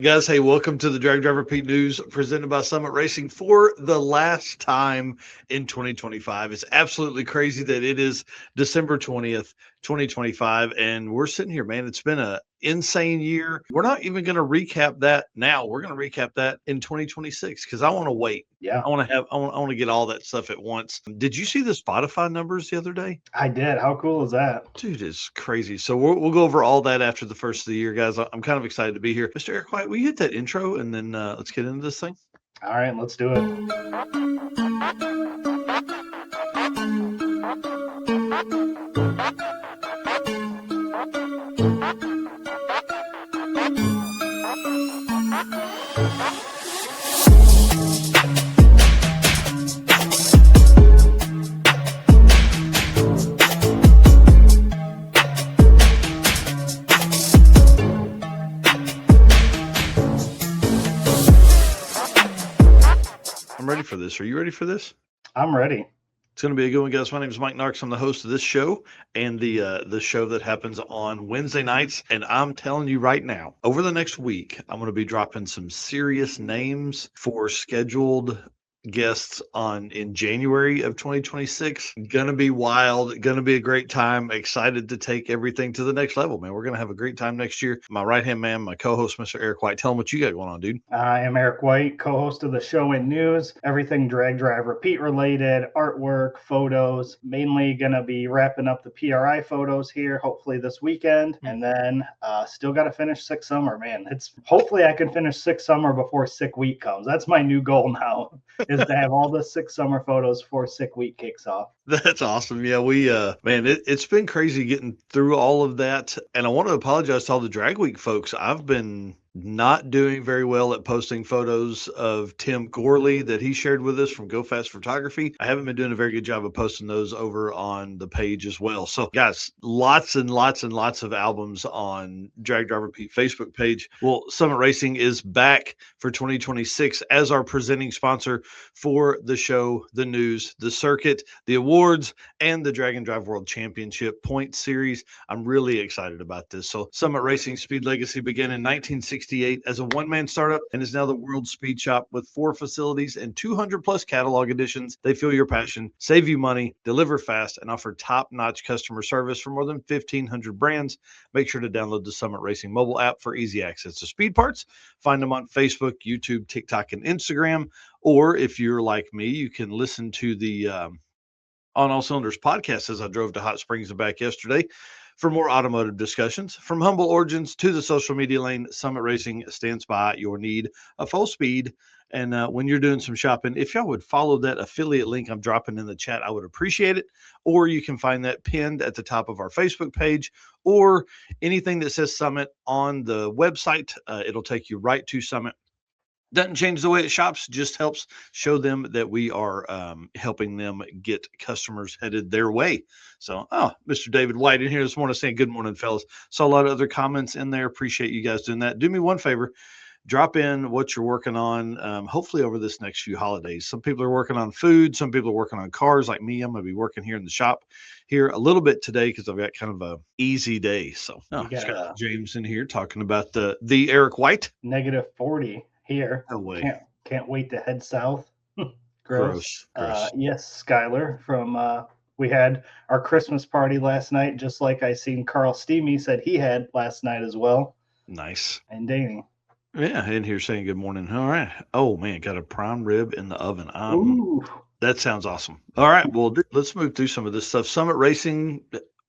Guys, hey, welcome to the Drag Driver Pete News presented by Summit Racing for the last time in 2025. It's absolutely crazy that it is December 20th, 2025, and we're sitting here, man. It's been a insane year. We're not even going to recap that now. We're going to recap that in 2026 because I want to wait. Yeah, I want to get all that stuff at once. Did you see the Spotify numbers the other day? I did. How cool is that? Dude, it's crazy. So we'll go over all that after the first of the year, guys. I'm kind of excited to be here. Mr. Eric White, will you hit that intro and then let's get into this thing? All right, let's do it. I'm ready for this. Are you ready for this? I'm ready. It's going to be a good one, guys. My name is Mike Knox. I'm the host of this show and the show that happens on Wednesday nights. And I'm telling you right now, over the next week, I'm going to be dropping some serious names for scheduled guests on in January of 2026. Gonna be wild, gonna be a great time. Excited to take everything to the next level, man. We're gonna have a great time next year. My right hand man, my co-host, Mr. Eric White. Tell him what you got going on, dude. I am Eric White, co host of the show and news, everything drag, drive, repeat related, artwork, photos. Mainly going to be wrapping up the PRI photos here, hopefully this weekend. And then still got to finish Sick Summer, man. It's hopefully I can finish Sick Summer before Sick Week comes. That's my new goal now, is to have all the Sick Summer photos before Sick Week kicks off. That's awesome. Yeah, we man, it's been crazy getting through all of that. And I want to apologize to all the drag week folks. I've been not doing very well at posting photos of Tim Gorley that he shared with us from Go Fast Photography. I haven't been doing a very good job of posting those over on the page as well. So guys, lots and lots and lots of albums on Drag Driver Pete Facebook page. Well, Summit Racing is back for 2026 as our presenting sponsor for the show, the news, the circuit, the awards, and the Drag and Drive World Championship Point Series. I'm really excited about this. So Summit Racing Speed Legacy began in 1968 as a one-man startup and is now the world's speed shop with 4 facilities and 200 plus catalog editions. They feel your passion, save you money, deliver fast, and offer top-notch customer service for more than 1,500 brands. Make sure to download the Summit Racing mobile app for easy access to speed parts. Find them on Facebook, YouTube, TikTok, and Instagram. Or if you're like me, you can listen to the On All Cylinders podcast as I drove to Hot Springs and back yesterday for more automotive discussions. From humble origins to the social media lane, Summit Racing stands by your need of full speed. And when you're doing some shopping, if y'all would follow that affiliate link I'm dropping in the chat, I would appreciate it. Or you can find that pinned at the top of our Facebook page or anything that says Summit on the website. It'll take you right to Summit. Doesn't change the way it shops, just helps show them that we are helping them get customers headed their way. So, Mr. David White in here this morning saying, good morning, fellas. Saw a lot of other comments in there. Appreciate you guys doing that. Do me one favor, drop in what you're working on, hopefully over this next few holidays. Some people are working on food. Some people are working on cars like me. I'm going to be working here in the shop here a little bit today because I've got kind of a easy day. So, it's got James in here talking about the Eric White. -40 here. No way. Can't wait to head south. Gross. Yes, Skylar from we had our Christmas party last night, just like I seen Carl Steamy said he had last night as well. Nice. And Danny. Yeah, in here saying good morning. All right. Oh man, got a prime rib in the oven. Ooh. That sounds awesome. All right, well, let's move through some of this stuff. Summit Racing,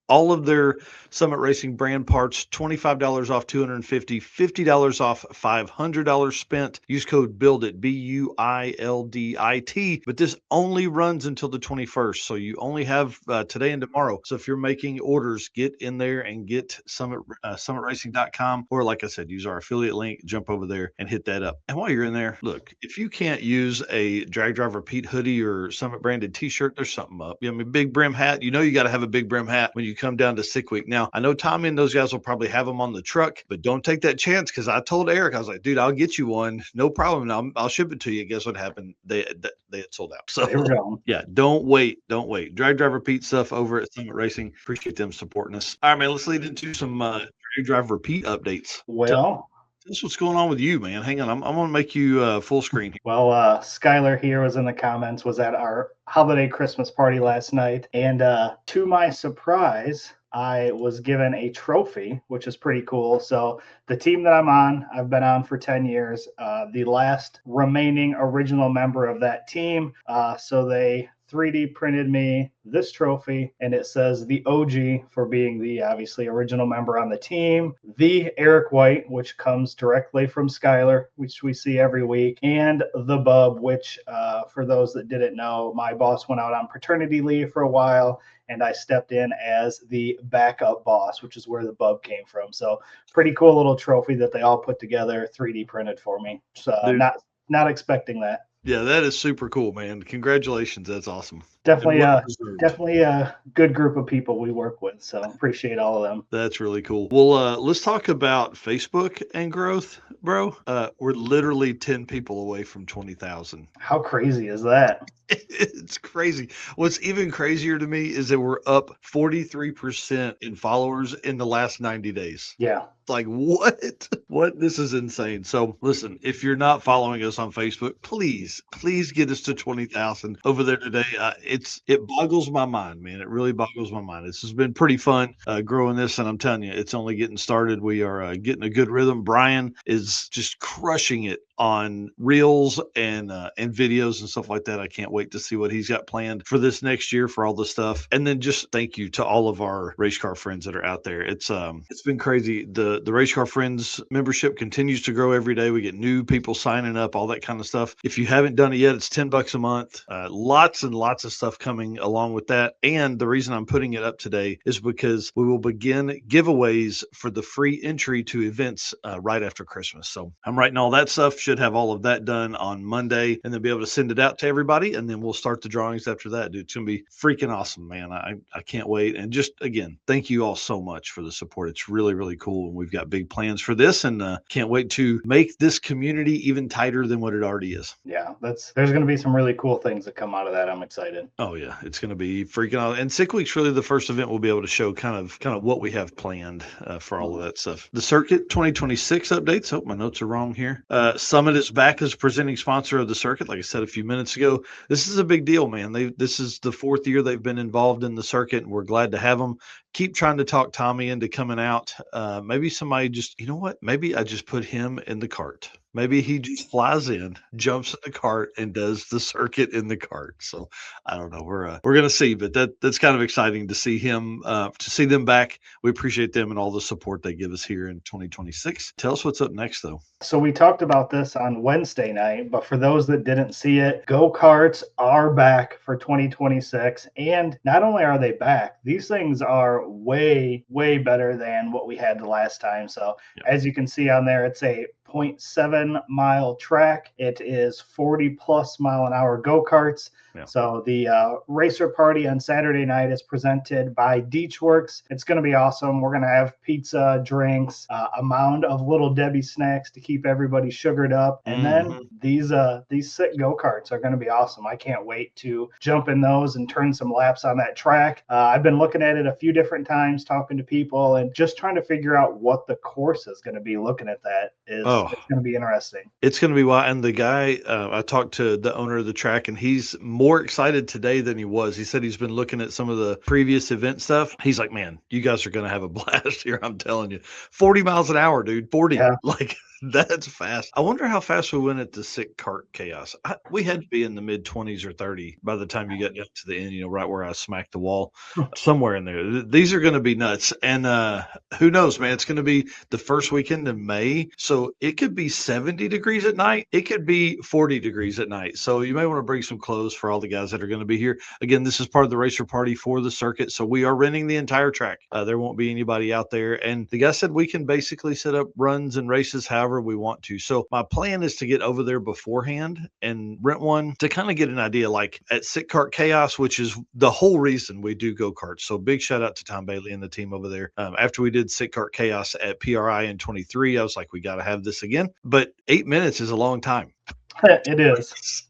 all of their Summit Racing brand parts, $25 off $250, $50 off $500 spent. Use code BUILDIT, BUILDIT. But this only runs until the 21st, so you only have today and tomorrow. So if you're making orders, get in there and get summitracing.com, or like I said, use our affiliate link, jump over there and hit that up. And while you're in there, look, if you can't use a Drag Driver Pete hoodie or Summit branded t-shirt, there's something up. I mean, big brim hat, you got to have a big brim hat when you come down to Sick Week. Now, I know Tommy and those guys will probably have them on the truck, but don't take that chance because I told Eric, I was like, dude, I'll get you one. No problem. I'll ship it to you. Guess what happened? They had sold out. So, yeah, don't wait. Drag Driver Pete stuff over at Summit Racing. Appreciate them supporting us. All right, man, let's lead into some Drag Driver Pete updates. Well, This what's going on with you, man. Hang on, I'm gonna make you full screen here. Well, Skylar here was in the comments, was at our holiday Christmas party last night. And to my surprise, I was given a trophy, which is pretty cool. So, the team that I'm on, I've been on for 10 years, the last remaining original member of that team. So, they 3D printed me this trophy, and it says the OG for being the obviously original member on the team, the Eric White, which comes directly from Skylar, which we see every week, and the Bub, which for those that didn't know, my boss went out on paternity leave for a while, and I stepped in as the backup boss, which is where the Bub came from. So pretty cool little trophy that they all put together, 3D printed for me. So Dude, not expecting that. yeah, that is super cool, man. Congratulations. That's awesome. And Definitely well deserved. definitely a good group of people we work with. So appreciate all of them. That's really cool. Well, let's talk about Facebook and growth, bro. We're literally 10 people away from 20,000. How crazy is that? It's crazy. What's even crazier to me is that we're up 43% in followers in the last 90 days. Yeah. Like, what? What? This is insane. So, listen, if you're not following us on Facebook, please get us to 20,000 over there today. It boggles my mind, man. It really boggles my mind. This has been pretty fun growing this, and I'm telling you, it's only getting started. We are getting a good rhythm. Brian is just crushing it on reels and videos and stuff like that. I can't wait to see what he's got planned for this next year for all the stuff. And then just thank you to all of our race car friends that are out there. It's been crazy. The race car friends membership continues to grow every day. We get new people signing up, all that kind of stuff. If you haven't done it yet, it's $10 a month. Lots and lots of stuff coming along with that. And the reason I'm putting it up today is because we will begin giveaways for the free entry to events right after Christmas. So I'm writing all that stuff. Should have all of that done on Monday and then be able to send it out to everybody. And then we'll start the drawings after that, dude. It's going to be freaking awesome, man. I can't wait. And just again, thank you all so much for the support. It's really, really cool. And we've got big plans for this and can't wait to make this community even tighter than what it already is. Yeah, there's going to be some really cool things that come out of that. I'm excited. Oh yeah, it's going to be freaking out. And Sick Week's really the first event we'll be able to show kind of what we have planned for all of that stuff. The Circuit 2026 updates. Oh, my notes are wrong here. Summit is back as presenting sponsor of the circuit. Like I said a few minutes ago, this is a big deal, man. This is the 4th year they've been involved in the circuit, and we're glad to have them. Keep trying to talk Tommy into coming out. Maybe somebody just, you know what? Maybe I just put him in the cart. Maybe he just flies in, jumps in the cart, and does the circuit in the cart. So I don't know. We're gonna see, but that's kind of exciting to see him, to see them back. We appreciate them and all the support they give us here in 2026. Tell us what's up next, though. So we talked about this on Wednesday night, but for those that didn't see it, Go-karts are back for 2026. And not only are they back, these things are way, way better than what we had the last time. So as you can see on there, it's a 0.7 mile track. It is 40 plus mile an hour go-karts. Yeah. So the racer party on Saturday night is presented by Deechworks. It's going to be awesome. We're going to have pizza, drinks, a mound of Little Debbie snacks to keep everybody sugared up. And then these sick go-karts are going to be awesome. I can't wait to jump in those and turn some laps on that track. I've been looking at it a few different times, talking to people, and just trying to figure out what the course is going to be. Looking at that is it's going to be interesting. It's going to be wild. And the guy, I talked to the owner of the track, and he's more excited today than he was. He said he's been looking at some of the previous event stuff. He's like, man, you guys are going to have a blast here. I'm telling you, 40 miles an hour, dude, 40. Yeah. Like, that's fast. I wonder how fast we went at the Sick Kart Chaos. We had to be in the mid 20s or 30 by the time you got up to the end, right where I smacked the wall, somewhere in there. These are going to be nuts. And who knows, man? It's going to be the first weekend in May. So it could be 70 degrees at night. It could be 40 degrees at night. So you may want to bring some clothes for all the guys that are going to be here. Again, this is part of the racer party for the circuit. So we are renting the entire track. There won't be anybody out there. And the guy said we can basically set up runs and races however we want to. So my plan is to get over there beforehand and rent one to kind of get an idea, like at Sick Kart Chaos, which is the whole reason we do go-karts. So big shout out to Tom Bailey and the team over there. After we did Sick Kart Chaos at PRI in 23, I was like, we got to have this again. But 8 minutes is a long time. It is.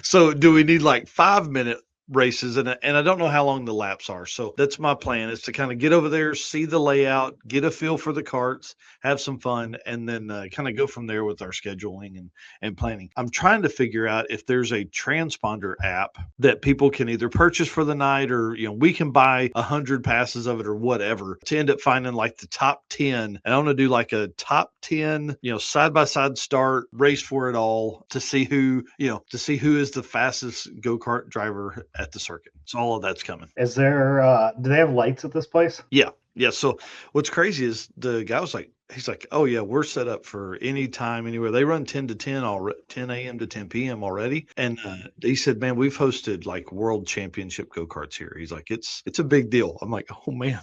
So do we need like 5 minute races, and I don't know how long the laps are. So that's my plan, is to kind of get over there, see the layout, get a feel for the carts, have some fun, and then kind of go from there with our scheduling and planning. I'm trying to figure out if there's a transponder app that people can either purchase for the night, or we can buy 100 passes of it or whatever, to end up finding like the top 10. And I want to do like a top 10, side by side start race for it all, to see who is the fastest go-kart driver at the circuit. So all of that's coming. Is there, do they have lights at this place? Yeah. Yeah. So what's crazy is the guy was like, he's like, oh yeah, we're set up for any time, anywhere. They run 10 to 10 already, 10 a.m. to 10 p.m. already. And he said, man, we've hosted like world championship go-karts here. He's like, it's a big deal. I'm like, oh man,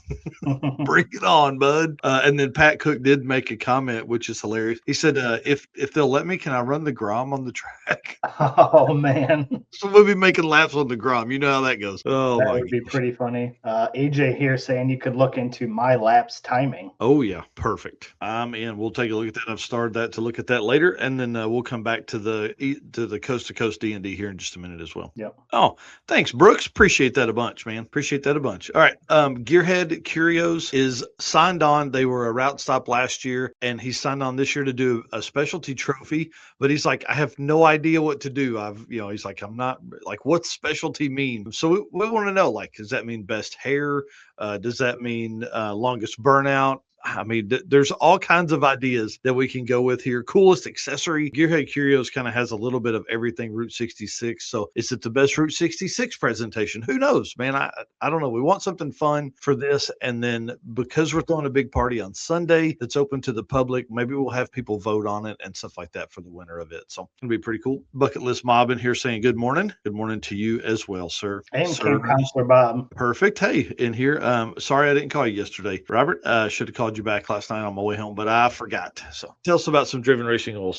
bring it on, bud. And then Pat Cook did make a comment, which is hilarious. He said, if they'll let me, can I run the Grom on the track? Oh man, So we'll be making laps on the Grom. You know how that goes. Oh that my would be gosh. pretty funny. AJ here saying you could look into my laps timing. Oh yeah, perfect. I'm in. We'll take a look at that. I've started that to look at that later, and then we'll come back to the coast to coast D&D here in just a minute as well. Yep. Oh, thanks, Brooks. Appreciate that a bunch, man. Appreciate that a bunch. All right. Gearhead Curios is signed on. They were a route stop last year, and he signed on this year to do a specialty trophy. But he's like, I have no idea what to do. He's like, I'm not like, what's specialty mean? So we want to know, like, does that mean best hair? Does that mean longest burnout? I mean, there's all kinds of ideas that we can go with here. Coolest accessory. Gearhead Curios kind of has a little bit of everything Route 66. So is it the best Route 66 presentation? Who knows, man? I don't know. We want something fun for this. And then because we're throwing a big party on Sunday that's open to the public, maybe we'll have people vote on it and stuff like that for the winner of it. So it's going to be pretty cool. Bucket List Mob in here saying good morning. Good morning to you as well, sir. And Sir. Camp Counselor Bob. Perfect. Hey, in here. Sorry I didn't call you yesterday, Robert. Should have called you back last night on my way home, but I forgot. So tell us about some driven racing oil stuff.